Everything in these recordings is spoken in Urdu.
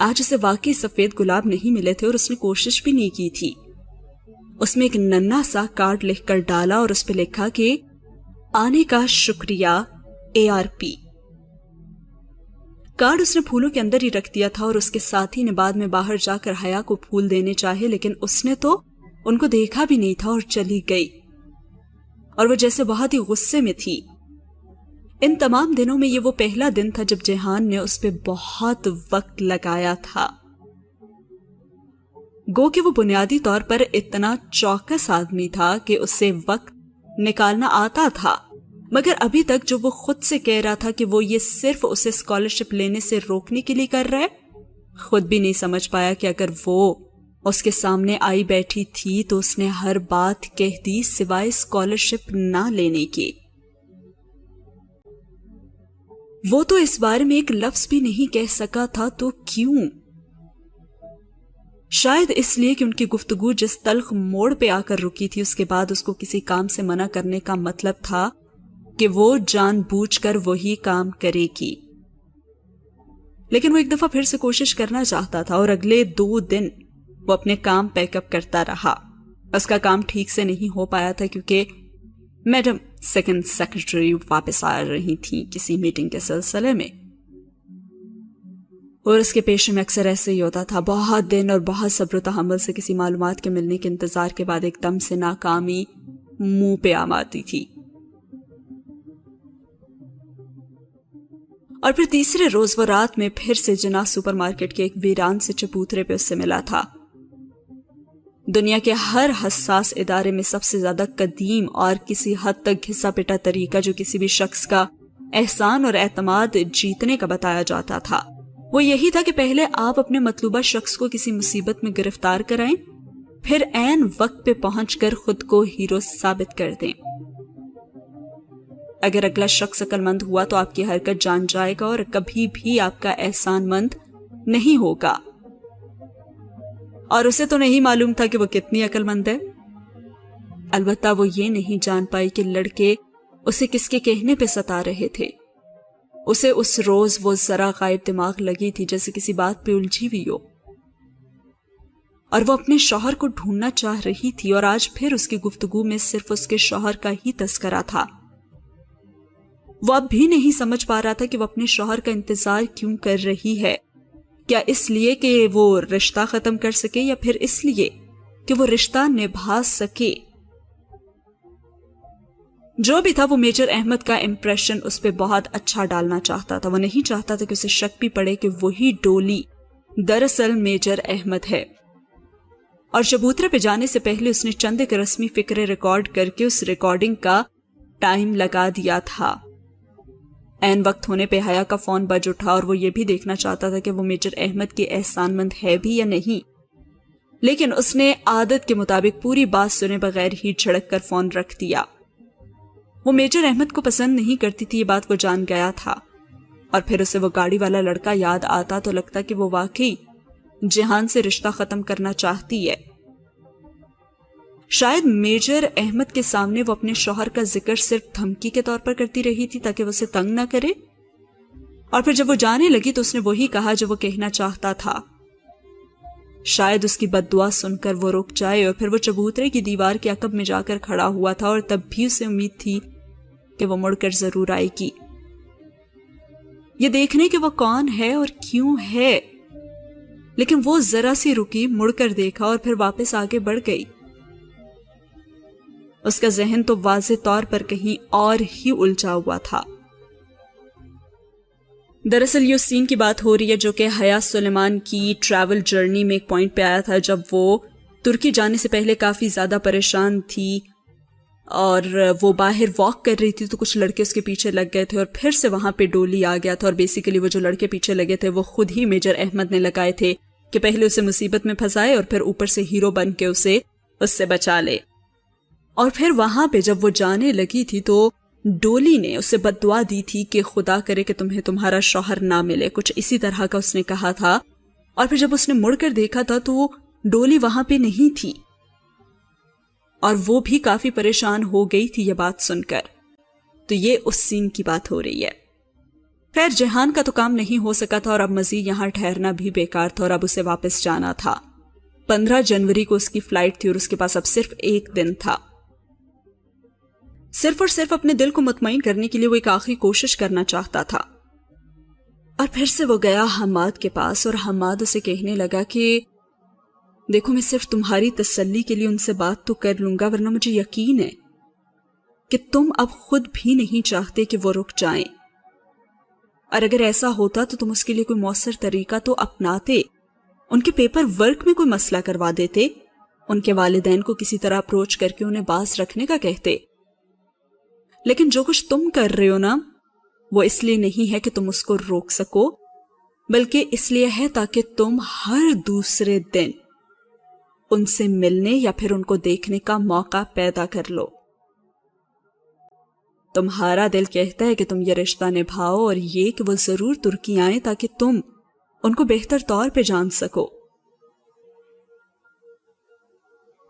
آج اسے واقعی سفید گلاب نہیں ملے تھے اور اس نے کوشش بھی نہیں کی تھی۔ اس میں ایک ننھا سا کارڈ لکھ کر ڈالا اور اس پہ لکھا کہ آنے کا شکریہ ARP۔ کارڈ اس نے پھولوں کے اندر ہی رکھ دیا تھا اور اس کے ساتھی نے بعد میں باہر جا کر حیا کو پھول دینے چاہے، لیکن اس نے تو ان کو دیکھا بھی نہیں تھا اور چلی گئی، اور وہ جیسے بہت ہی غصے میں تھی۔ ان تمام دنوں میں یہ وہ پہلا دن تھا جب جیہان نے اس پہ بہت وقت لگایا تھا۔ گو کہ وہ بنیادی طور پر اتنا چوکس آدمی تھا کہ اسے وقت نکالنا آتا تھا، مگر ابھی تک جو وہ خود سے کہہ رہا تھا کہ وہ یہ صرف اسے اسکالرشپ لینے سے روکنے کے لیے کر رہا ہے، خود بھی نہیں سمجھ پایا کہ اگر وہ اس کے سامنے آئی بیٹھی تھی تو اس نے ہر بات کہہ دی سوائے اسکالرشپ نہ لینے کے۔ وہ تو اس بارے میں ایک لفظ بھی نہیں کہہ سکا تھا، تو کیوں؟ شاید اس لیے کہ ان کی گفتگو جس تلخ موڑ پہ آ کر رکی تھی، اس کے بعد اس کو کسی کام سے منع کرنے کا مطلب تھا کہ وہ جان بوجھ کر وہی کام کرے گی۔ لیکن وہ ایک دفعہ پھر سے کوشش کرنا چاہتا تھا اور اگلے 2 دن وہ اپنے کام پیک اپ کرتا رہا۔ اس کا کام ٹھیک سے نہیں ہو پایا تھا کیونکہ میڈم سیکنڈ سیکرٹری واپس آ رہی تھی کسی میٹنگ کے سلسلے میں، اور اس کے پیشے میں اکثر ایسے ہی ہوتا تھا، بہت دن اور بہت صبر و تحمل سے کسی معلومات کے ملنے کے انتظار کے بعد ایک دم سے ناکامی منہ پہ آ آتی تھی۔ اور پھر تیسرے روز وہ رات میں پھر سے جناح سپر مارکیٹ کے ایک ویران سے چبوترے پہ اس سے ملا تھا۔ دنیا کے ہر حساس ادارے میں سب سے زیادہ قدیم اور کسی حد تک گھسا پٹا طریقہ جو کسی بھی شخص کا احسان اور اعتماد جیتنے کا بتایا جاتا تھا، وہ یہی تھا کہ پہلے آپ اپنے مطلوبہ شخص کو کسی مصیبت میں گرفتار کرائیں، پھر عین وقت پہ پہنچ کر خود کو ہیرو ثابت کر دیں۔ اگر اگلا شخص عقل مند ہوا تو آپ کی حرکت جان جائے گا اور کبھی بھی آپ کا احسان مند نہیں ہوگا، اور اسے تو نہیں معلوم تھا کہ وہ کتنی عقل مند ہے۔ البتہ وہ یہ نہیں جان پائی کہ لڑکے اسے کس کے کہنے پہ ستا رہے تھے۔ اسے اس روز وہ ذرا غائب دماغ لگی تھی، جیسے کسی بات پہ الجھی ہوئی ہو، اور وہ اپنے شوہر کو ڈھونڈنا چاہ رہی تھی، اور آج پھر اس کی گفتگو میں صرف اس کے شوہر کا ہی تذکرہ تھا۔ وہ اب بھی نہیں سمجھ پا رہا تھا کہ وہ اپنے شوہر کا انتظار کیوں کر رہی ہے، کیا اس لیے کہ وہ رشتہ ختم کر سکے یا پھر اس لیے کہ وہ رشتہ نبھا سکے۔ جو بھی تھا وہ میجر احمد کا امپریشن اس پہ بہت اچھا ڈالنا چاہتا تھا۔ وہ نہیں چاہتا تھا کہ اسے شک بھی پڑے کہ وہی ڈولی دراصل میجر احمد ہے، اور چبوترے پہ جانے سے پہلے اس نے چند ایک رسمی فکرے ریکارڈ کر کے اس ریکارڈنگ کا ٹائم لگا دیا تھا۔ عین وقت ہونے پہ حیا کا فون بج اٹھا اور وہ یہ بھی دیکھنا چاہتا تھا کہ وہ میجر احمد کے احسان مند ہے بھی یا نہیں، لیکن اس نے عادت کے مطابق پوری بات سنے بغیر ہی جھڑک کر فون رکھ دیا۔ وہ میجر احمد کو پسند نہیں کرتی تھی، یہ بات وہ جان گیا تھا، اور پھر اسے وہ گاڑی والا لڑکا یاد آتا تو لگتا کہ وہ واقعی جہان سے رشتہ ختم کرنا چاہتی ہے۔ شاید میجر احمد کے سامنے وہ اپنے شوہر کا ذکر صرف دھمکی کے طور پر کرتی رہی تھی تاکہ وہ اسے تنگ نہ کرے، اور پھر جب وہ جانے لگی تو اس نے وہی کہا جو وہ کہنا چاہتا تھا۔ شاید اس کی بد دعا سن کر وہ رک جائے، اور پھر وہ چبوترے کی دیوار کے عقب میں جا کر کھڑا ہوا تھا، اور تب بھی اسے امید تھی کہ وہ مڑ کر ضرور آئے گی، یہ دیکھنے کہ وہ کون ہے اور کیوں ہے۔ لیکن وہ ذرا سی رکی، مڑ کر دیکھا اور پھر واپس آگے بڑھ گئی۔ اس کا ذہن تو واضح طور پر کہیں اور ہی الجھا ہوا تھا۔ دراصل یہ اس سین کی بات ہو رہی ہے جو کہ حیا سلیمان کی ٹریول جرنی میں ایک پوائنٹ پہ آیا تھا، جب وہ ترکی جانے سے پہلے کافی زیادہ پریشان تھی اور وہ باہر واک کر رہی تھی تو کچھ لڑکے اس کے پیچھے لگ گئے تھے، اور پھر سے وہاں پہ ڈولی آ گیا تھا، اور بیسیکلی وہ جو لڑکے پیچھے لگے تھے وہ خود ہی میجر احمد نے لگائے تھے کہ پہلے اسے مصیبت میں پھنسائے اور پھر اوپر سے ہیرو بن کے اسے اس سے بچا لے۔ اور پھر وہاں پہ جب وہ جانے لگی تھی تو ڈولی نے اسے بد دعا دی تھی کہ خدا کرے کہ تمہیں تمہارا شوہر نہ ملے، کچھ اسی طرح کا اس نے کہا تھا۔ اور پھر جب اس نے مڑ کر دیکھا تھا تو ڈولی وہاں پہ نہیں تھی، اور وہ بھی کافی پریشان ہو گئی تھی یہ بات سن کر۔ تو یہ اس سین کی بات ہو رہی ہے۔ خیر جہان کا تو کام نہیں ہو سکا تھا اور اب مزید یہاں ٹھہرنا بھی بیکار تھا اور اب اسے واپس جانا تھا. 15 جنوری کو اس کی فلائٹ تھی اور اس کے پاس اب صرف ایک دن تھا. صرف اور صرف اپنے دل کو مطمئن کرنے کے لیے وہ ایک آخری کوشش کرنا چاہتا تھا. اور پھر سے وہ گیا حماد کے پاس اور حماد اسے کہنے لگا کہ دیکھو میں صرف تمہاری تسلی کے لیے ان سے بات تو کر لوں گا، ورنہ مجھے یقین ہے کہ تم اب خود بھی نہیں چاہتے کہ وہ رک جائیں، اور اگر ایسا ہوتا تو تم اس کے لیے کوئی مؤثر طریقہ تو اپناتے، ان کے پیپر ورک میں کوئی مسئلہ کروا دیتے، ان کے والدین کو کسی طرح اپروچ کر کے انہیں باز رکھنے کا کہتے. لیکن جو کچھ تم کر رہے ہو نا وہ اس لیے نہیں ہے کہ تم اس کو روک سکو، بلکہ اس لیے ہے تاکہ تم ہر دوسرے دن ان سے ملنے یا پھر ان کو دیکھنے کا موقع پیدا کر لو. تمہارا دل کہتا ہے کہ تم یہ رشتہ نبھاؤ اور یہ کہ وہ ضرور ترکی آئیں تاکہ تم ان کو بہتر طور پہ جان سکو،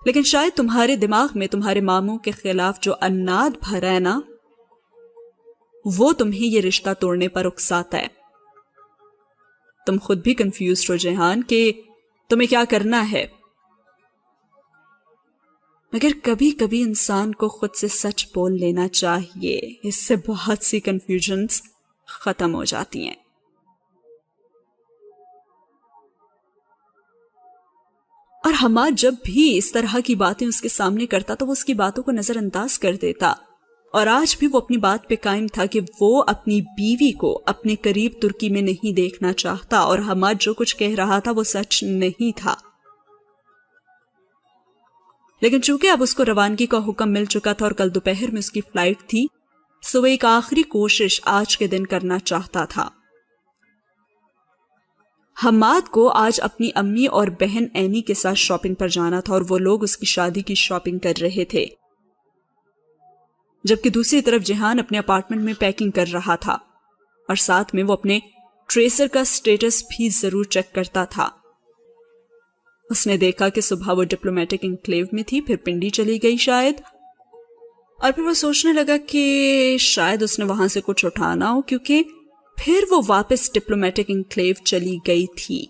لیکن شاید تمہارے دماغ میں تمہارے ماموں کے خلاف جو عناد بھرا ہے نا وہ تمہیں یہ رشتہ توڑنے پر اکساتا ہے. تم خود بھی کنفیوزڈ ہو جہان کہ تمہیں کیا کرنا ہے، مگر کبھی کبھی انسان کو خود سے سچ بول لینا چاہیے، اس سے بہت سی کنفیوژنز ختم ہو جاتی ہیں. اور حماد جب بھی اس طرح کی باتیں اس کے سامنے کرتا تو وہ اس کی باتوں کو نظر انداز کر دیتا، اور آج بھی وہ اپنی بات پہ قائم تھا کہ وہ اپنی بیوی کو اپنے قریب ترکی میں نہیں دیکھنا چاہتا، اور حماد جو کچھ کہہ رہا تھا وہ سچ نہیں تھا. لیکن چونکہ اب اس کو روانگی کا حکم مل چکا تھا اور کل دوپہر میں اس کی فلائٹ تھی، سو وہ ایک آخری کوشش آج کے دن کرنا چاہتا تھا. حماد کو آج اپنی امی اور بہن اینی کے ساتھ شاپنگ پر جانا تھا اور وہ لوگ اس کی شادی کی شاپنگ کر رہے تھے، جبکہ دوسری طرف جہان اپنے اپارٹمنٹ میں پیکنگ کر رہا تھا اور ساتھ میں وہ اپنے ٹریسر کا سٹیٹس بھی ضرور چیک کرتا تھا. اس نے دیکھا کہ صبح وہ ڈپلومیٹک انکلیو میں تھی، پھر پنڈی چلی گئی شاید، اور پھر وہ سوچنے لگا کہ شاید اس نے وہاں سے کچھ اٹھانا ہو، کیونکہ پھر وہ واپس ڈپلومیٹک انکلیو چلی گئی تھی.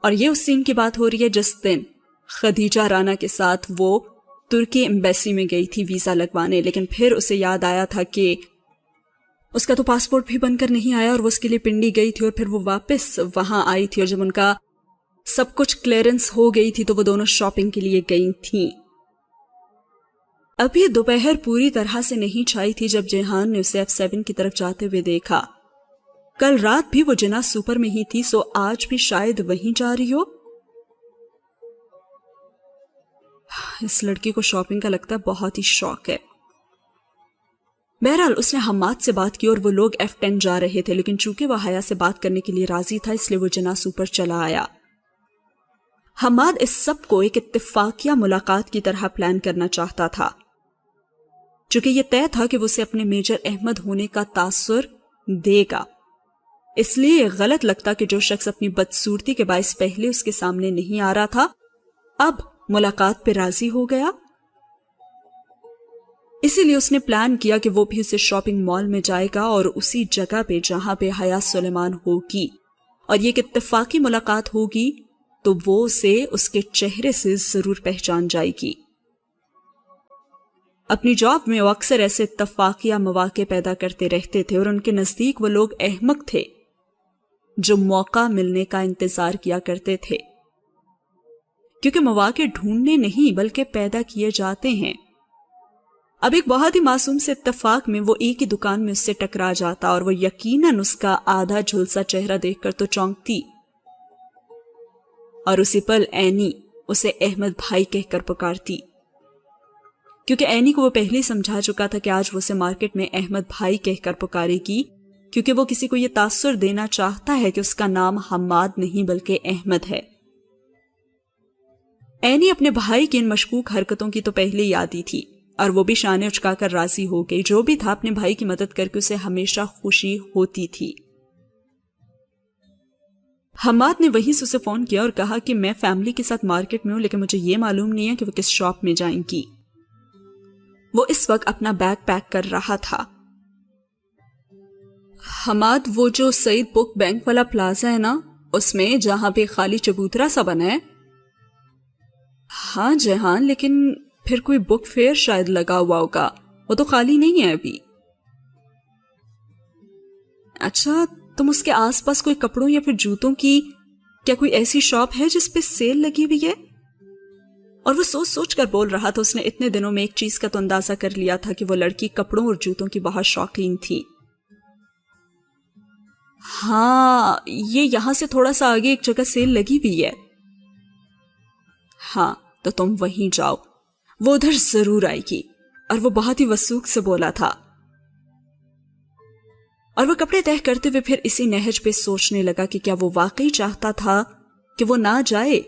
اور یہ اس سین کی بات ہو رہی ہے جس دن خدیجہ رانا کے ساتھ وہ ترکی ایمبیسی میں گئی تھی ویزا لگوانے، لیکن پھر اسے یاد آیا تھا کہ اس کا تو پاسپورٹ بھی بن کر نہیں آیا اور وہ اس کے لیے پنڈی گئی تھی، اور پھر وہ واپس وہاں آئی تھی، اور جب ان کا سب کچھ کلیئرنس ہو گئی تھی تو وہ دونوں شاپنگ کے لیے گئی تھیں. ابھی دوپہر پوری طرح سے نہیں چھائی تھی جب جہان نے اسے F7 کی طرف جاتے ہوئے دیکھا. کل رات بھی وہ جناح سپر میں ہی تھی، سو آج بھی شاید وہیں جا رہی ہو. اس لڑکی کو شاپنگ کا لگتا ہے بہت ہی شوق ہے. بہرحال اس نے حماد سے بات کی اور وہ لوگ F10 جا رہے تھے، لیکن چونکہ وہ حیا سے بات کرنے کے لیے راضی تھا اس لیے وہ جناح سپر چلا آیا. حماد اس سب کو ایک اتفاقیہ ملاقات کی طرح پلان کرنا چاہتا تھا، چونکہ یہ طے تھا کہ وہ اسے اپنے میجر احمد ہونے کا تاثر دے گا. اس لیے غلط لگتا کہ جو شخص اپنی بدصورتی کے باعث پہلے اس کے سامنے نہیں آ رہا تھا اب ملاقات پہ راضی ہو گیا. اسی لیے اس نے پلان کیا کہ وہ بھی اسے شاپنگ مال میں جائے گا اور اسی جگہ پہ جہاں پہ حیا سلیمان ہوگی، اور یہ ایک اتفاقی ملاقات ہوگی تو وہ اسے اس کے چہرے سے ضرور پہچان جائے گی. اپنی جاب میں وہ اکثر ایسے اتفاقیہ مواقع پیدا کرتے رہتے تھے اور ان کے نزدیک وہ لوگ احمق تھے جو موقع ملنے کا انتظار کیا کرتے تھے، کیونکہ مواقع ڈھونڈنے نہیں بلکہ پیدا کیے جاتے ہیں. اب ایک بہت ہی معصوم سے اتفاق میں وہ ایک ہی دکان میں اس سے ٹکرا جاتا اور وہ یقیناً اس کا آدھا جھلسا چہرہ دیکھ کر تو چونکتی، اور اسی پل اینی اسے احمد بھائی کہہ کر پکارتی، کیونکہ اینی کو وہ پہلے سمجھا چکا تھا کہ آج وہ اسے مارکیٹ میں احمد بھائی کہہ کر پکارے گی، کیونکہ وہ کسی کو یہ تاثر دینا چاہتا ہے کہ اس کا نام حماد نہیں بلکہ احمد ہے. اینی اپنے بھائی کی ان مشکوک حرکتوں کی تو پہلے ہی عادی تھی اور وہ بھی شانے اچکا کر راضی ہو گئی. جو بھی تھا اپنے بھائی کی مدد کر کے اسے ہمیشہ خوشی ہوتی تھی. حماد نے وہیں سے اسے فون کیا اور کہا کہ میں فیملی کے ساتھ مارکیٹ میں ہوں، لیکن مجھے یہ معلوم نہیں ہے کہ وہ کس شاپ میں جائیں گی. وہ اس وقت اپنا بیگ پیک کر رہا تھا. حماد وہ جو سعید بک بینک والا پلازا ہے نا، اس میں جہاں پہ خالی چبوترا سا بنا ہے؟ ہاں جہان، لیکن پھر کوئی بک فیئر شاید لگا ہوا ہوگا، وہ تو خالی نہیں ہے ابھی۔ اچھا، تم اس کے آس پاس کوئی کپڑوں یا پھر جوتوں کی کیا کوئی ایسی شاپ ہے جس پہ سیل لگی ہوئی ہے؟ اور وہ سوچ سوچ کر بول رہا تھا، اس نے اتنے دنوں میں ایک چیز کا تو اندازہ کر لیا تھا کہ وہ لڑکی کپڑوں اور جوتوں کی بہت شوقین تھی۔ ہاں، یہ یہاں سے تھوڑا سا آگے ایک جگہ سیل لگی ہوئی ہے۔ ہاں تو تم وہیں جاؤ، وہ ادھر ضرور آئے گی۔ اور وہ بہت ہی وثوق سے بولا تھا، اور وہ کپڑے تہہ کرتے ہوئے پھر اسی نہج پہ سوچنے لگا کہ کیا وہ واقعی چاہتا تھا کہ وہ نہ جائے،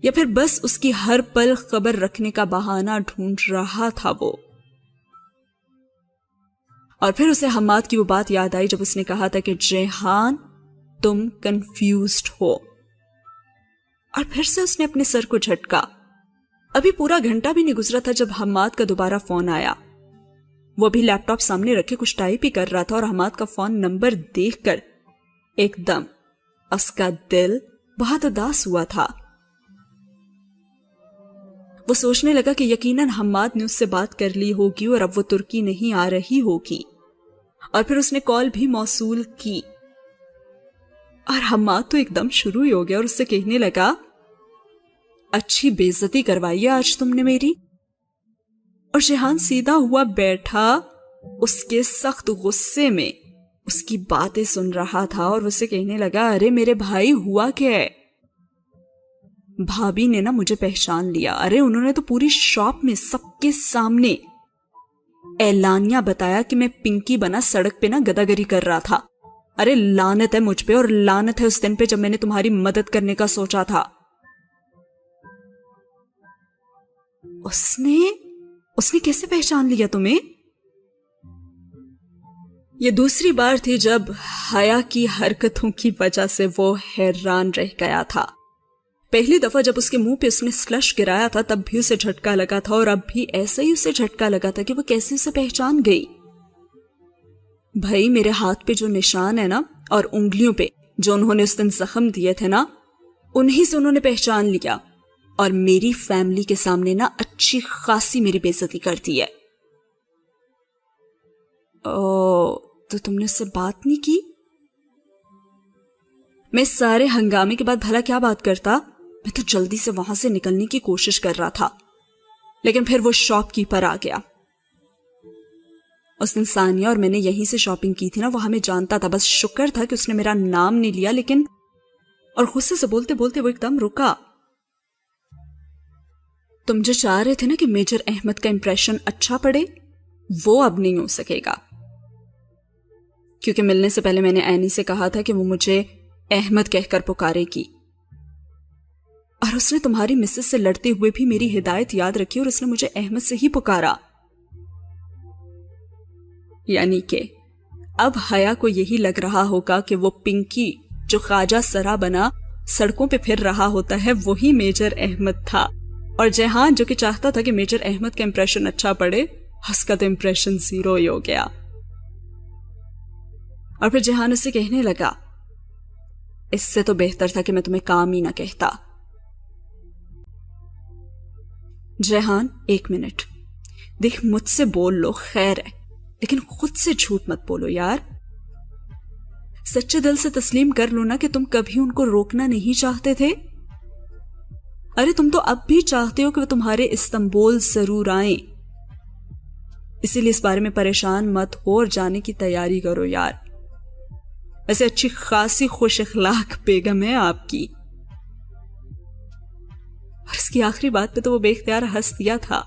یا پھر بس اس کی ہر پل خبر رکھنے کا بہانہ ڈھونڈ رہا تھا وہ۔ اور پھر اسے حماد کی وہ بات یاد آئی جب اس نے کہا تھا کہ جیہان تم کنفیوزڈ ہو، اور پھر سے اس نے اپنے سر کو جھٹکا۔ ابھی پورا گھنٹہ بھی نہیں گزرا تھا جب حماد کا دوبارہ فون آیا۔ وہ بھی لیپ ٹاپ سامنے رکھے کچھ ٹائپ ہی کر رہا تھا، اور حماد کا فون نمبر دیکھ کر ایک دم اس کا دل بہت اداس ہوا تھا۔ وہ سوچنے لگا کہ یقیناً حماد نے اس سے بات کر لی ہوگی اور اب وہ ترکی نہیں آ رہی ہوگی، اور پھر اس نے کال بھی موصول کی، اور حماد تو ایک دم شروع ہی ہو گیا اور اس سے کہنے لگا، اچھی بے عزتی کروائی ہے آج تم نے میری۔ اور جیہان سیدھا ہوا بیٹھا اس کے سخت غصے میں اس کی باتیں سن رہا تھا، اور اسے کہنے لگا، ارے میرے بھائی ہوا کیا ہے؟ بھابھی نے نا مجھے پہچان لیا، ارے انہوں نے تو پوری شاپ میں سب کے سامنے اعلانیہ بتایا کہ میں پنکی بنا سڑک پہ نا گداگری کر رہا تھا۔ ارے لعنت ہے مجھ پہ، اور لعنت ہے اس دن پہ جب میں نے تمہاری مدد کرنے کا سوچا تھا۔ اس نے کیسے پہچان لیا تمہیں؟ یہ دوسری بار تھی جب حیا کی حرکتوں کی وجہ سے وہ حیران رہ گیا تھا۔ پہلی دفعہ جب اس کے منہ پہ اس نے سلش گرایا تھا تب بھی اسے جھٹکا لگا تھا، اور اب بھی ایسا ہی اسے جھٹکا لگا تھا کہ وہ کیسے اسے پہچان گئی۔ بھائی میرے ہاتھ پہ جو نشان ہے نا، اور انگلیوں پہ جو انہوں نے اس دن زخم دیے تھے نا، انہی سے انہوں نے پہچان لیا، اور میری فیملی کے سامنے نا اچھی خاصی میری بے عزتی کرتی ہے۔ تو تم نے اس سے بات نہیں کی؟ میں سارے ہنگامے کے بعد بھلا کیا بات کرتا؟ میں تو جلدی سے وہاں سے نکلنے کی کوشش کر رہا تھا، لیکن پھر وہ شاپ کیپر آ گیا۔ اس دن ثانیہ اور میں نے یہیں سے شاپنگ کی تھی نا، وہ ہمیں جانتا تھا، بس شکر تھا کہ اس نے میرا نام نہیں لیا، لیکن اور غصے سے بولتے بولتے وہ ایک دم رکا۔ تم جو چاہ رہے تھے نا کہ میجر احمد کا امپریشن اچھا پڑے، وہ اب نہیں ہو سکے گا، کیونکہ ملنے سے پہلے میں نے اینی سے کہا تھا کہ وہ مجھے احمد کہہ کر پکارے گی، اور اس نے تمہاری مسز سے لڑتے ہوئے بھی میری ہدایت یاد رکھی اور اس نے مجھے احمد سے ہی پکارا۔ یعنی کہ اب حیا کو یہی لگ رہا ہوگا کہ وہ پنکی جو خواجہ سرا بنا سڑکوں پہ پھر رہا ہوتا ہے وہی میجر احمد تھا، اور جہان جو کہ چاہتا تھا کہ میجر احمد کا امپریشن اچھا پڑے، اس کا تو امپریشن 0 ہی ہو گیا۔ اور پھر جہان اسے کہنے لگا، اس سے تو بہتر تھا کہ میں تمہیں کام ہی نہ کہتا۔ جہان ایک منٹ دیکھ، مجھ سے بول لو خیر ہے، لیکن خود سے جھوٹ مت بولو یار۔ سچے دل سے تسلیم کر لو نا کہ تم کبھی ان کو روکنا نہیں چاہتے تھے۔ ارے تم تو اب بھی چاہتے ہو کہ وہ تمہارے استنبول ضرور آئیں، اسی لیے اس بارے میں پریشان مت ہو اور جانے کی تیاری کرو یار۔ ویسے اچھی خاصی خوش اخلاق بیگم ہے آپ کی۔ اور اس کی آخری بات پہ تو وہ بے اختیار ہنس دیا تھا۔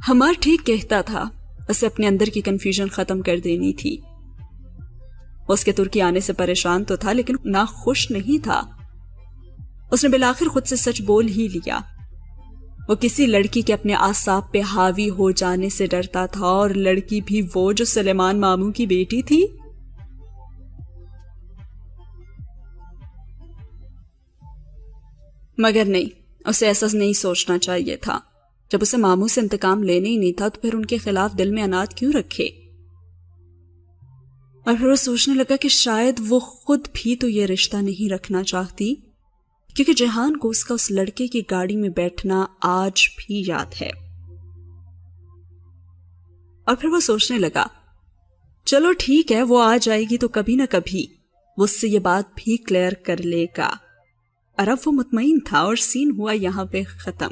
ہمار ٹھیک کہتا تھا، اسے اپنے اندر کی کنفیوژن ختم کر دینی تھی۔ اس کے ترکی آنے سے پریشان تو تھا لیکن ناخوش نہیں تھا۔ اس نے بالآخر خود سے سچ بول ہی لیا۔ وہ کسی لڑکی کے اپنے اعصاب پہ حاوی ہو جانے سے ڈرتا تھا، اور لڑکی بھی وہ جو سلیمان ماموں کی بیٹی تھی۔ مگر نہیں، اسے ایسا نہیں سوچنا چاہیے تھا۔ جب اسے ماموں سے انتقام لینے ہی نہیں تھا تو پھر ان کے خلاف دل میں انات کیوں رکھے؟ اور پھر وہ سوچنے لگا کہ شاید وہ خود بھی تو یہ رشتہ نہیں رکھنا چاہتی، کیونکہ جیہان کو اس کا اس لڑکے کی گاڑی میں بیٹھنا آج بھی یاد ہے۔ اور پھر وہ سوچنے لگا چلو ٹھیک ہے، وہ آ جائے گی تو کبھی نہ کبھی وہ اس سے یہ بات بھی کلیئر کر لے گا۔ اور اب وہ مطمئن تھا اور سین ہوا یہاں پہ ختم۔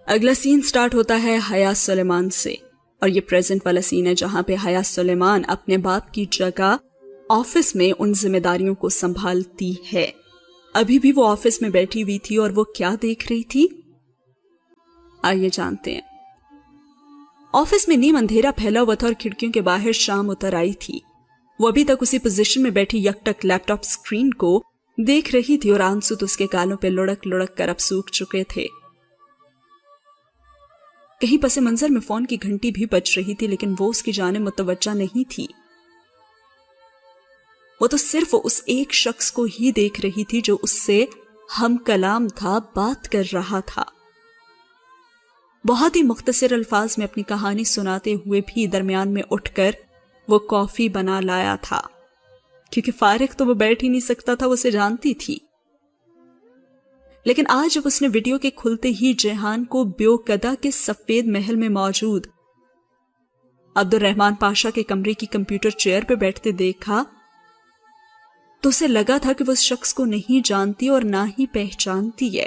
اگلا سین سٹارٹ ہوتا ہے حیا سلیمان سے، اور یہ پریزنٹ والا سین ہے جہاں پہ حیا سلیمان اپنے باپ کی جگہ آفس میں ان ذمہ داریوں کو سنبھالتی ہے۔ ابھی بھی وہ آفس میں بیٹھی ہوئی تھی اور وہ کیا دیکھ رہی تھی، آئیے جانتے ہیں۔ آفس میں نیم اندھیرا پھیلا ہوا تھا اور کھڑکیوں کے باہر شام اتر آئی تھی۔ وہ ابھی تک اسی پوزیشن میں بیٹھی یکٹک لیپ ٹاپ سکرین کو دیکھ رہی تھی اور آنسو تو اس کے گالوں پہ لڑک لڑک کر اب سوکھ چکے تھے۔ کہیں پس منظر میں فون کی گھنٹی بھی بج رہی تھی، لیکن وہ اس کی جانب متوجہ نہیں تھی۔ وہ تو صرف اس ایک شخص کو ہی دیکھ رہی تھی جو اس سے ہم کلام تھا، بات کر رہا تھا۔ بہت ہی مختصر الفاظ میں اپنی کہانی سناتے ہوئے بھی درمیان میں اٹھ کر وہ کافی بنا لایا تھا، کیونکہ فارغ تو وہ بیٹھ ہی نہیں سکتا تھا، وہ اسے جانتی تھی۔ لیکن آج جب اس نے ویڈیو کے کھلتے ہی جیہان کو بیوقدہ کے سفید محل میں موجود عبد الرحمن پاشا کے کمرے کی کمپیوٹر چیئر پہ بیٹھتے دیکھا تو اسے لگا تھا کہ وہ اس شخص کو نہیں جانتی اور نہ ہی پہچانتی ہے۔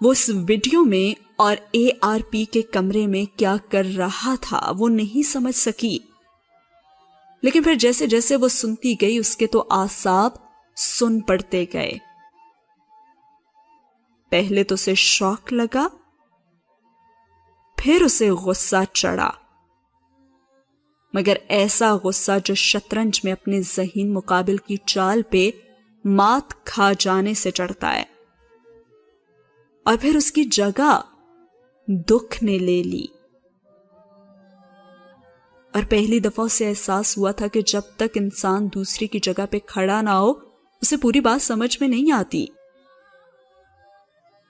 وہ اس ویڈیو میں اور ARP کے کمرے میں کیا کر رہا تھا وہ نہیں سمجھ سکی، لیکن پھر جیسے جیسے وہ سنتی گئی اس کے تو اعصاب سن پڑتے گئے۔ پہلے تو اسے شوق لگا، پھر اسے غصہ چڑھا، مگر ایسا غصہ جو شطرنج میں اپنے ذہین مقابل کی چال پہ مات کھا جانے سے چڑھتا ہے۔ اور پھر اس کی جگہ دکھ نے لے لی، اور پہلی دفعہ اسے احساس ہوا تھا کہ جب تک انسان دوسری کی جگہ پہ کھڑا نہ ہو اسے پوری بات سمجھ میں نہیں آتی۔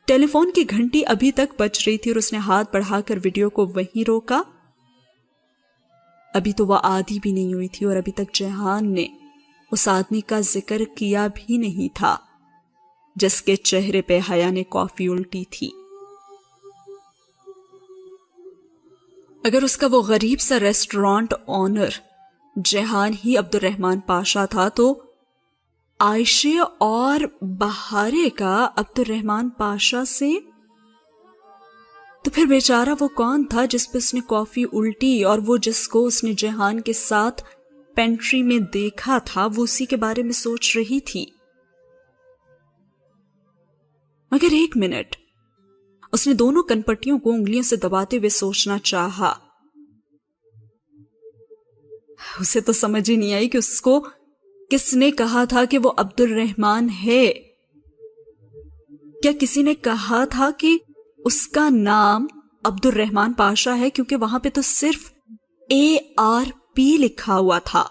ٹیلی فون کی گھنٹی ابھی تک بج رہی تھی اور اس نے ہاتھ بڑھا کر ویڈیو کو وہیں روکا۔ ابھی تو وہ آدھی بھی نہیں ہوئی تھی اور ابھی تک جیہان نے اس آدمی کا ذکر کیا بھی نہیں تھا جس کے چہرے پہ حیا نے کافی الٹی تھی۔ اگر اس کا وہ غریب سا ریسٹورانٹ آنر جیہان ہی عبد الرحمن پاشا تھا تو عائشہ اور بہارے کا عبد الرحمن پاشا سے تو پھر بیچارہ وہ کون تھا جس پہ اس نے کافی الٹی، اور وہ جس کو اس نے جیہان کے ساتھ پینٹری میں دیکھا تھا وہ اسی کے بارے میں سوچ رہی تھی۔ مگر ایک منٹ، اس نے دونوں کنپٹیوں کو انگلیوں سے دباتے ہوئے سوچنا چاہا۔ اسے تو سمجھ ہی نہیں آئی کہ اس کو کس نے کہا تھا کہ وہ عبد الرحمن ہے۔ کیا کسی نے کہا تھا کہ اس کا نام عبد الرحمن پاشا ہے؟ کیونکہ وہاں پہ تو صرف ARP لکھا ہوا تھا۔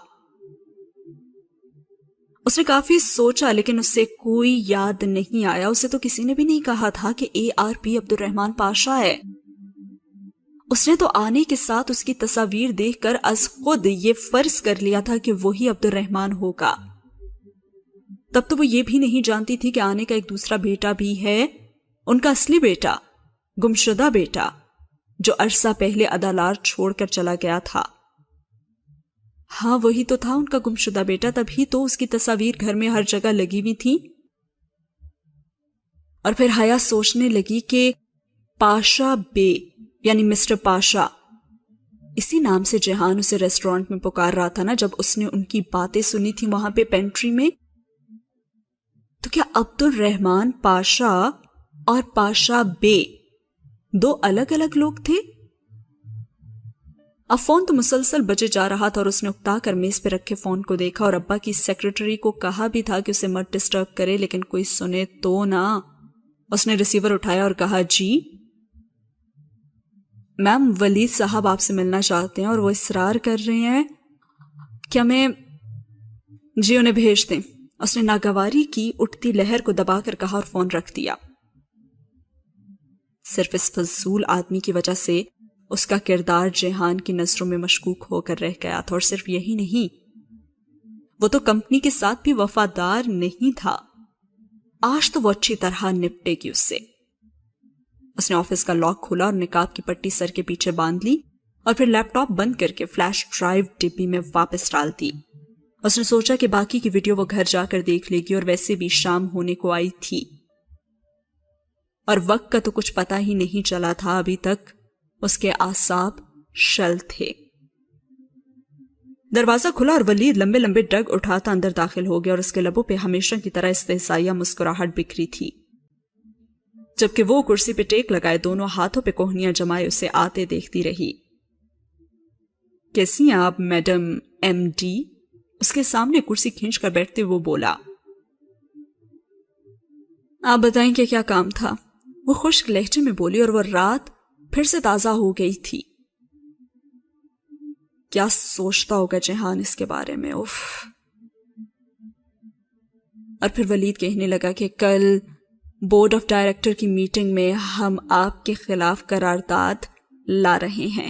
اس نے کافی سوچا لیکن اسے کوئی یاد نہیں آیا۔ اسے تو کسی نے بھی نہیں کہا تھا کہ ARP عبد الرحمن پاشا ہے۔ اس نے تو آنے کے ساتھ اس کی تصاویر دیکھ کر از خود یہ فرض کر لیا تھا کہ وہی عبد الرحمن ہوگا۔ تب تو وہ یہ بھی نہیں جانتی تھی کہ آنے کا ایک دوسرا بیٹا بھی ہے، ان کا اصلی بیٹا، گمشدہ بیٹا، جو عرصہ پہلے ادالار چھوڑ کر چلا گیا تھا۔ ہاں وہی تو تھا ان کا گمشدہ بیٹا، تبھی تو اس کی تصاویر گھر میں ہر جگہ لگی ہوئی تھی۔ اور پھر حیا سوچنے لگی کہ پاشا بے یعنی مسٹر پاشا، اسی نام سے جیہان اسے ریسٹورانٹ میں پکار رہا تھا نا جب اس نے ان کی باتیں سنی تھی وہاں پہ پینٹری میں۔ تو کیا عبد الرحمن پاشا اور پاشا بے دو الگ الگ لوگ تھے؟ اب فون تو مسلسل بجے جا رہا تھا اور اس نے اکتا کر میز پہ رکھے فون کو دیکھا اور ابا کی سیکرٹری کو کہا بھی تھا کہ اسے مت ڈسٹرب کرے، لیکن کوئی سنے تو نہ۔ اس نے ریسیور اٹھایا اور کہا، جی میم، ولید صاحب آپ سے ملنا چاہتے ہیں اور وہ اصرار کر رہے ہیں۔ کیا میں جی انہیں بھیج دیں، اس نے ناگواری کی اٹھتی لہر کو دبا کر کہا اور فون رکھ دیا۔ صرف اس فضول آدمی کی وجہ سے اس کا کردار جیہان کی نظروں میں مشکوک ہو کر رہ گیا تھا، اور صرف یہی نہیں، وہ تو کمپنی کے ساتھ بھی وفادار نہیں تھا۔ آج تو وہ اچھی طرح نپٹے گی اس سے۔ اس نے آفس کا لاک کھولا اور نقاب کی پٹی سر کے پیچھے باندھ لی اور پھر لیپ ٹاپ بند کر کے فلیش ڈرائیو ڈبی میں واپس ڈال دی۔ اس نے سوچا کہ باقی کی ویڈیو وہ گھر جا کر دیکھ لے گی، اور ویسے بھی شام ہونے کو آئی تھی اور وقت کا تو کچھ پتہ ہی نہیں چلا تھا۔ ابھی تک اس کے اعصاب شل تھے۔ دروازہ کھلا اور ولید لمبے لمبے ڈگ اٹھاتا اندر داخل ہو گیا، اور اس کے لبوں پہ ہمیشہ کی طرح استحصائیہ مسکراہٹ بکھری تھی، جبکہ وہ کرسی پہ ٹیک لگائے دونوں ہاتھوں پہ کوہنیاں جمائے اسے آتے دیکھتی رہی۔ کیسی ہیں آپ میڈم ایم ڈی؟ اس کے سامنے کرسی کھینچ کر بیٹھتے وہ بولا۔ آپ بتائیں کہ کیا کام تھا؟ وہ خشک لہجے میں بولی، اور وہ رات پھر سے تازہ ہو گئی تھی۔ کیا سوچتا ہوگا جہان اس کے بارے میں، اف۔ اور پھر ولید کہنے لگا کہ کل بورڈ آف ڈائریکٹر کی میٹنگ میں ہم آپ کے خلاف قرارداد لا رہے ہیں۔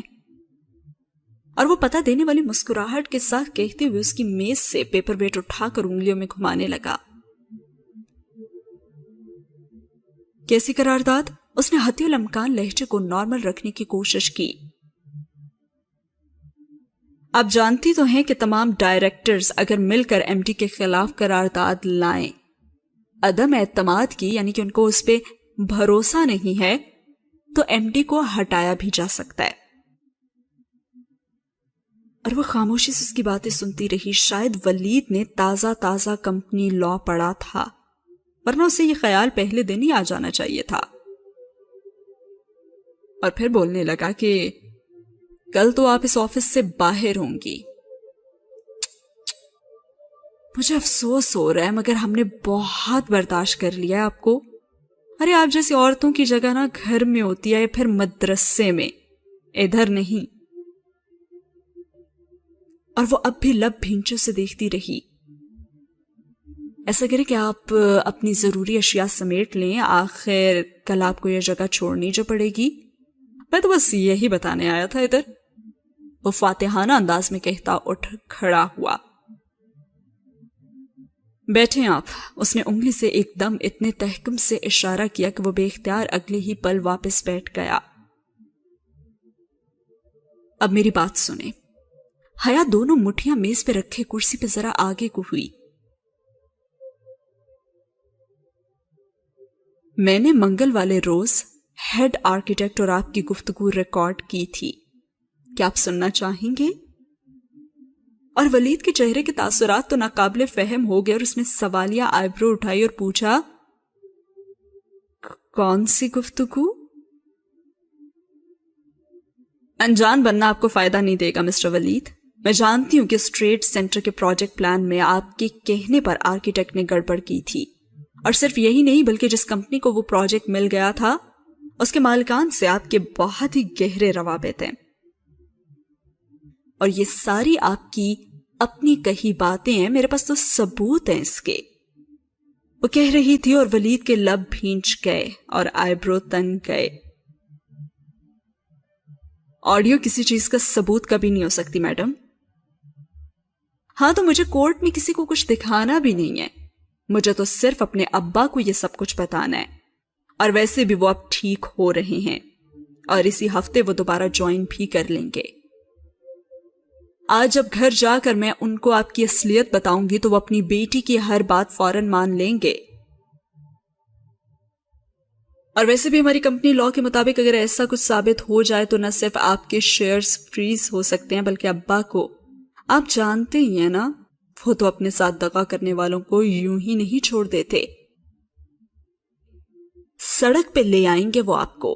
اور وہ پتہ دینے والی مسکراہٹ کے ساتھ کہتے ہوئے اس کی میز سے پیپر ویٹ اٹھا کر انگلیوں میں گھمانے لگا۔ کیسی قرارداد؟ اس نے حتی الامکان لہجے کو نارمل رکھنے کی کوشش کی۔ آپ جانتی تو ہیں کہ تمام ڈائریکٹرز اگر مل کر ایم ڈی کے خلاف قرارداد لائیں، عدم اعتماد کی، یعنی کہ ان کو اس پہ بھروسہ نہیں ہے، تو ایم ڈی کو ہٹایا بھی جا سکتا ہے۔ اور وہ خاموشی سے اس کی باتیں سنتی رہی۔ شاید ولید نے تازہ کمپنی لا پڑھا تھا، ورنہ اسے یہ خیال پہلے دن ہی آ جانا چاہیے تھا۔ اور پھر بولنے لگا کہ کل تو آپ اس آفس سے باہر ہوں گی۔ مجھے افسوس ہو رہا ہے مگر ہم نے بہت برداشت کر لیا ہے آپ کو۔ ارے آپ جیسی عورتوں کی جگہ نا گھر میں ہوتی ہے یا پھر مدرسے میں، ادھر نہیں۔ اور وہ اب بھی لب بھینچوں سے دیکھتی رہی۔ ایسا کرے کہ آپ اپنی ضروری اشیاء سمیٹ لیں، آخر کل آپ کو یہ جگہ چھوڑنی جو پڑے گی۔ میں تو بس یہی بتانے آیا تھا ادھر، وہ فاتحانہ انداز میں کہتا اٹھ کھڑا ہوا۔ بیٹھیں آپ، اس نے انگلی سے ایک دم اتنے تحکم سے اشارہ کیا کہ وہ بے اختیار اگلے ہی پل واپس بیٹھ گیا۔ اب میری بات سنیں۔ حیا دونوں مٹھیاں میز پہ رکھے کرسی پہ ذرا آگے کو ہوئی۔ میں نے منگل والے روز ہیڈ آرکیٹیکٹ اور آپ کی گفتگو ریکارڈ کی تھی، کیا آپ سننا چاہیں گے؟ اور ولید کے چہرے کے تاثرات تو ناقابل فہم ہو گئے، اور اس نے سوالیہ آئی برو اٹھائی اور پوچھا، کون سی گفتگو؟ انجان بننا آپ کو فائدہ نہیں دے گا مسٹر ولید۔ میں جانتی ہوں کہ اسٹریٹ سینٹر کے پروجیکٹ پلان میں آپ کے کہنے پر آرکیٹیکٹ نے گڑبڑ کی تھی، اور صرف یہی نہیں بلکہ جس کمپنی کو وہ پروجیکٹ مل گیا تھا اس کے مالکان سے آپ کے بہت ہی گہرے روابط ہیں، اور یہ ساری آپ کی اپنی کہی باتیں ہیں، میرے پاس تو ثبوت ہیں اس کے۔ وہ کہہ رہی تھی اور ولید کے لب بھینچ گئے اور آئی برو تن گئے۔ آڈیو کسی چیز کا ثبوت کبھی نہیں ہو سکتی میڈم۔ ہاں تو مجھے کورٹ میں کسی کو کچھ دکھانا بھی نہیں ہے، مجھے تو صرف اپنے ابا کو یہ سب کچھ بتانا ہے، اور ویسے بھی وہ اب ٹھیک ہو رہے ہیں اور اسی ہفتے وہ دوبارہ جوائن بھی کر لیں گے۔ آج جب گھر جا کر میں ان کو آپ کی اصلیت بتاؤں گی تو وہ اپنی بیٹی کی ہر بات فوراً مان لیں گے۔ اور ویسے بھی ہماری کمپنی لا کے مطابق اگر ایسا کچھ ثابت ہو جائے تو نہ صرف آپ کے شیئرز فریز ہو سکتے ہیں بلکہ ابا کو، آپ جانتے ہی ہیں نا، وہ تو اپنے ساتھ دغا کرنے والوں کو یوں ہی نہیں چھوڑ دیتے، سڑک پہ لے آئیں گے وہ آپ کو۔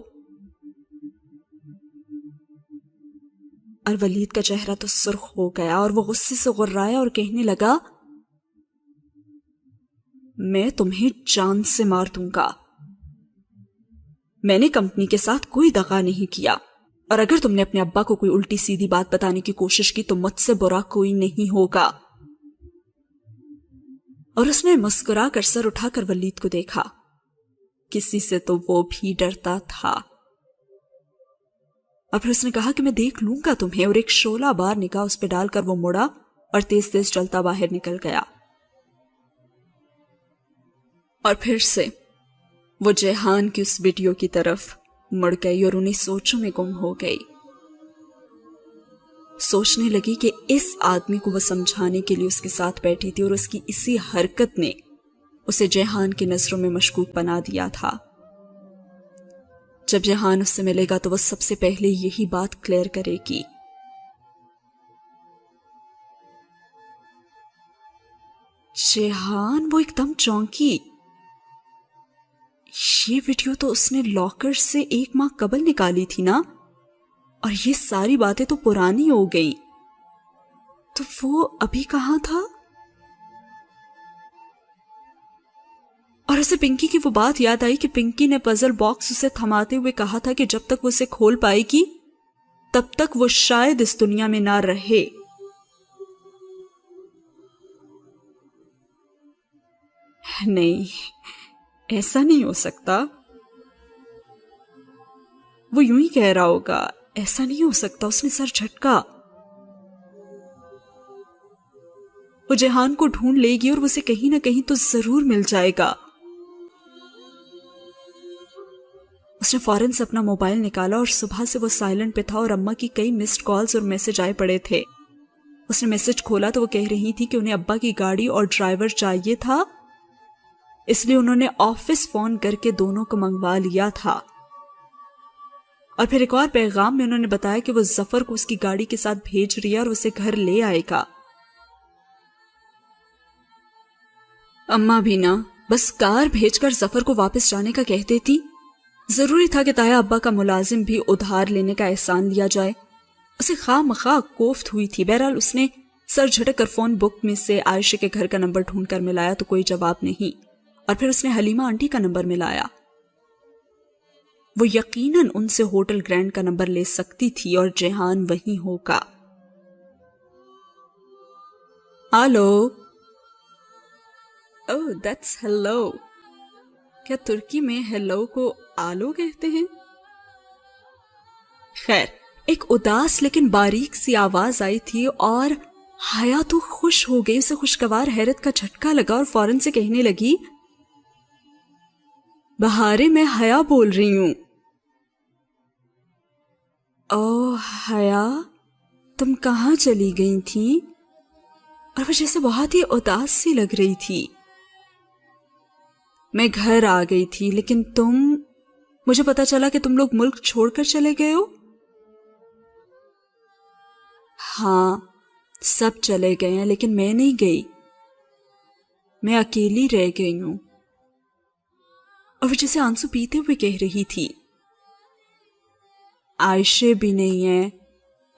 اور ولید کا چہرہ تو سرخ ہو گیا اور وہ غصے سے غرایا اور کہنے لگا، میں تمہیں جان سے مار دوں گا۔ میں نے کمپنی کے ساتھ کوئی دغا نہیں کیا، اور اگر تم نے اپنے ابا کو کوئی الٹی سیدھی بات بتانے کی کوشش کی تو مجھ سے برا کوئی نہیں ہوگا۔ اور اس نے مسکرا کر سر اٹھا کر ولید کو دیکھا. کسی سے تو وہ بھی ڈرتا تھا. اور پھر اس نے کہا کہ میں دیکھ لوں گا تمہیں، اور ایک شعلہ بار نگاہ اس پہ ڈال کر وہ مڑا اور تیز تیز چلتا باہر نکل گیا. اور پھر سے وہ جیہان کی اس ویڈیو کی طرف مڑ گئی اور انہیں سوچوں میں گم ہو گئی. سوچنے لگی کہ اس آدمی کو وہ سمجھانے کے لیے اس کے ساتھ بیٹھی تھی اور اس کی اسی حرکت نے اسے جیہان کی نظروں میں مشکوک بنا دیا تھا. جب جیہان اس سے ملے گا تو وہ سب سے پہلے یہی بات کلیئر کرے گی. جیہان وہ ایک دم چونکی. یہ ویڈیو تو اس نے لاکر سے 1 ماہ قبل نکالی تھی نا، اور یہ ساری باتیں تو پرانی ہو گئیں. تو وہ ابھی کہاں تھا؟ اور اسے پنکی کی وہ بات یاد آئی کہ پنکی نے پزل باکس اسے تھماتے ہوئے کہا تھا کہ جب تک وہ اسے کھول پائے گی تب تک وہ شاید اس دنیا میں نہ رہے. نہیں، ایسا نہیں ہو سکتا. وہ یوں ہی کہہ رہا ہوگا، ایسا نہیں ہو سکتا. اس نے سر جھٹکا. وہ جیہان کو ڈھونڈ لے گی اور اسے کہیں نہ کہیں تو ضرور مل جائے گا. اس نے فوراً سے اپنا موبائل نکالا اور صبح سے وہ سائلنٹ پہ تھا اور اماں کی کئی مسڈ کالز اور میسج آئے پڑے تھے. اس نے میسج کھولا تو وہ کہہ رہی تھی کہ انہیں ابا کی گاڑی اور ڈرائیور چاہیے تھا، اس لیے انہوں نے آفس فون کر کے دونوں کو منگوا لیا تھا. اور پھر ایک اور پیغام میں انہوں نے بتایا کہ وہ ظفر کو اس کی گاڑی کے ساتھ بھیج رہی ہے اور اسے گھر لے آئے گا. اماں بھی نا بس کار بھیج کر ظفر کو واپس جانے کا کہہ دیتی. ضروری تھا کہ تایا ابا کا ملازم بھی ادھار لینے کا احسان لیا جائے. اسے خواہ مخواہ کوفت ہوئی تھی. بہرحال اس نے سر جھٹک کر فون بک میں سے عائشہ کے گھر کا نمبر ڈھونڈ کر ملایا تو کوئی جواب نہیں. اور پھر اس نے حلیمہ آنٹی کا نمبر ملایا. وہ یقیناً ان سے ہوٹل گرینڈ کا نمبر لے سکتی تھی اور جیہان وہیں ہوگا. ہلو. Oh that's hello. کیا ترکی میں ہیلو کو آلو کہتے ہیں؟ خیر، ایک اداس لیکن باریک سی آواز آئی تھی اور حیا تو خوش ہو گئی. اسے خوشگوار حیرت کا جھٹکا لگا اور فوراً سے کہنے لگی، بہارے میں حیا بول رہی ہوں. اوہ حیا، تم کہاں چلی گئی تھی؟ اور وہ جیسے بہت ہی اداس سی لگ رہی تھی. میں گھر آ گئی تھی، لیکن مجھے پتا چلا کہ تم لوگ ملک چھوڑ کر چلے گئے ہو. ہاں سب چلے گئے ہیں لیکن میں نہیں گئی. میں اکیلی رہ گئی ہوں. اور وہ جیسے آنسو پیتے ہوئے کہہ رہی تھی، عائشہ بھی نہیں ہے،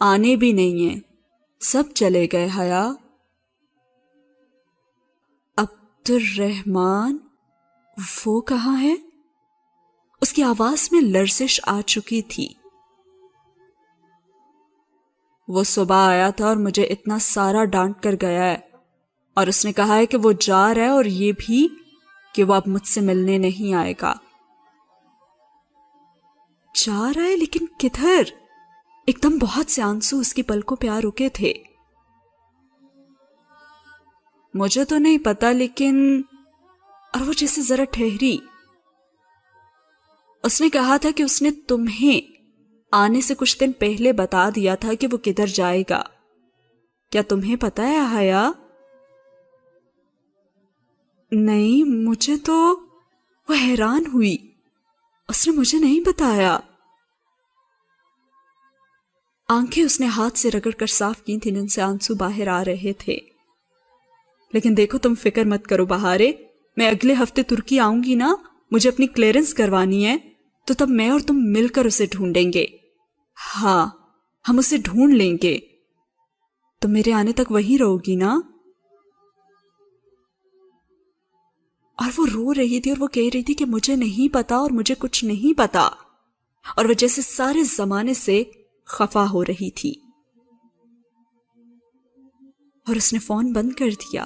آنے بھی نہیں ہے، سب چلے گئے. حیا، عبد الرحمن وہ کہاں ہے؟ اس کی آواز میں لرزش آ چکی تھی. وہ صبح آیا تھا اور مجھے اتنا سارا ڈانٹ کر گیا ہے، اور اس نے کہا ہے کہ وہ جا رہا ہے اور یہ بھی کہ وہ اب مجھ سے ملنے نہیں آئے گا. جا رہا ہے لیکن کدھر؟ ایک دم بہت سے آنسو اس کی پلکوں پہ آ رکے تھے. مجھے تو نہیں پتا لیکن، اور وہ جیسے ذرا ٹھہری. اس نے کہا تھا کہ اس نے تمہیں آنے سے کچھ دن پہلے بتا دیا تھا کہ وہ کدھر جائے گا. کیا تمہیں پتا ہے حیا؟ نہیں مجھے تو. وہ حیران ہوئی، اس نے مجھے نہیں بتایا. آنکھیں اس نے ہاتھ سے رگڑ کر صاف کی تھیں جن سے آنسو باہر آ رہے تھے. لیکن دیکھو تم فکر مت کرو بہارے، میں اگلے ہفتے ترکی آؤں گی نا، مجھے اپنی کلیئرنس کروانی ہے، تو تب میں اور تم مل کر اسے ڈھونڈیں گے. ہاں ہم اسے ڈھونڈ لیں گے. تم میرے آنے تک وہیں رہو گی نا؟ اور وہ رو رہی تھی اور وہ کہہ رہی تھی کہ مجھے نہیں پتا اور مجھے کچھ نہیں پتا، اور وہ جیسے سارے زمانے سے خفا ہو رہی تھی. اور اس نے فون بند کر دیا.